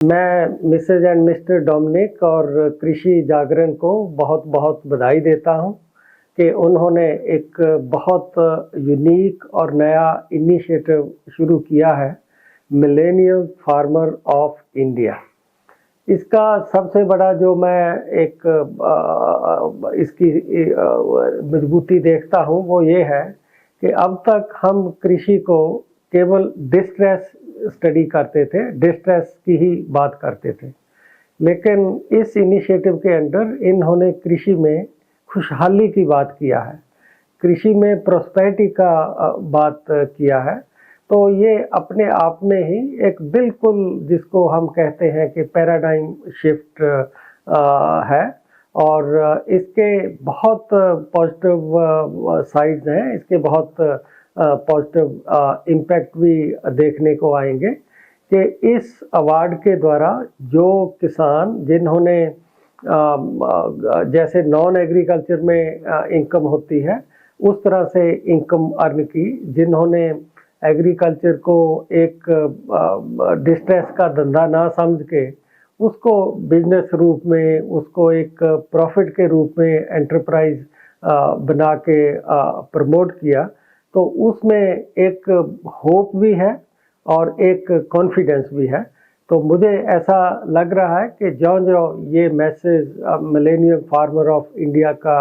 मैं Mrs and mister Dominic और कृषि जागरण को बहुत बहुत बधाई देता हूं कि उन्होंने एक बहुत यूनिक और नया इनिशिएटिव शुरू किया है, मिलेनियल फार्मर ऑफ इंडिया। इसका सबसे बड़ा जो मैं एक इसकी मजबूती देखता हूं वो ये है कि अब तक हम कृषि को केवल डिस्ट्रेस स्टडी करते थे, डिस्ट्रेस की ही बात करते थे। लेकिन इस इनिशिएटिव के अंडर इन्होंने कृषि में खुशहाली की बात किया है, कृषि में प्रोस्पेरिटी का बात किया है। तो ये अपने आप में ही एक बिल्कुल जिसको हम कहते हैं कि पैराडाइम शिफ्ट है और इसके बहुत पॉजिटिव साइड्स हैं, इसके बहुत पॉजिटिव इम्पैक्ट भी देखने को आएंगे कि इस अवार्ड के द्वारा जो किसान जिन्होंने जैसे नॉन एग्रीकल्चर में इनकम होती है उस तरह से इनकम अर्न की, जिन्होंने एग्रीकल्चर को एक डिस्ट्रेस का धंधा ना समझ के उसको बिजनेस रूप में, उसको एक प्रॉफिट के रूप में एंटरप्राइज बना के प्रमोट किया, तो उसमें एक होप भी है और एक कॉन्फिडेंस भी है। तो मुझे ऐसा लग रहा है कि जो ये message millennial farmer of India का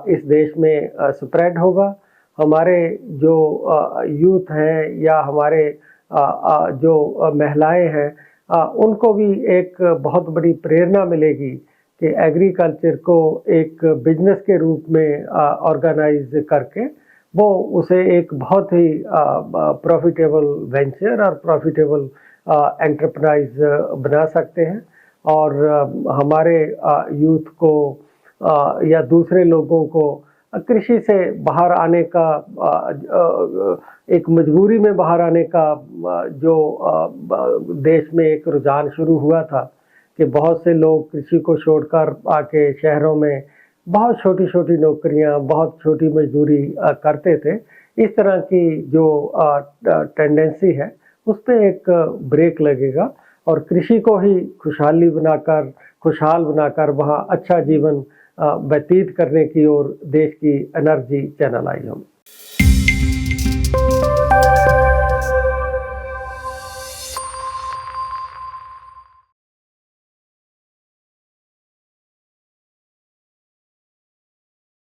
इस देश में स्प्रेड होगा, हमारे जो यूथ हैं या हमारे जो महिलाएं हैं उनको भी एक बहुत बड़ी प्रेरणा मिलेगी कि एग्रीकल्चर को एक बिजनेस के रूप में ऑर्गेनाइज करके वो उसे एक बहुत ही प्रॉफिटेबल वेंचर और प्रॉफिटेबल एंटरप्राइज बना सकते हैं और हमारे यूथ को या दूसरे लोगों को कृषि से बाहर आने का एक मजबूरी में बाहर आने का जो देश में एक रुझान शुरू हुआ था कि बहुत से लोग कृषि को छोड़कर आके शहरों में बहुत छोटी छोटी नौकरियां, बहुत छोटी मजदूरी करते थे। इस तरह की जो टेंडेंसी है उस पर एक ब्रेक लगेगा और कृषि को ही खुशहाल बनाकर वहाँ अच्छा जीवन व्यतीत करने की ओर देश की एनर्जी चैनल आई होगी।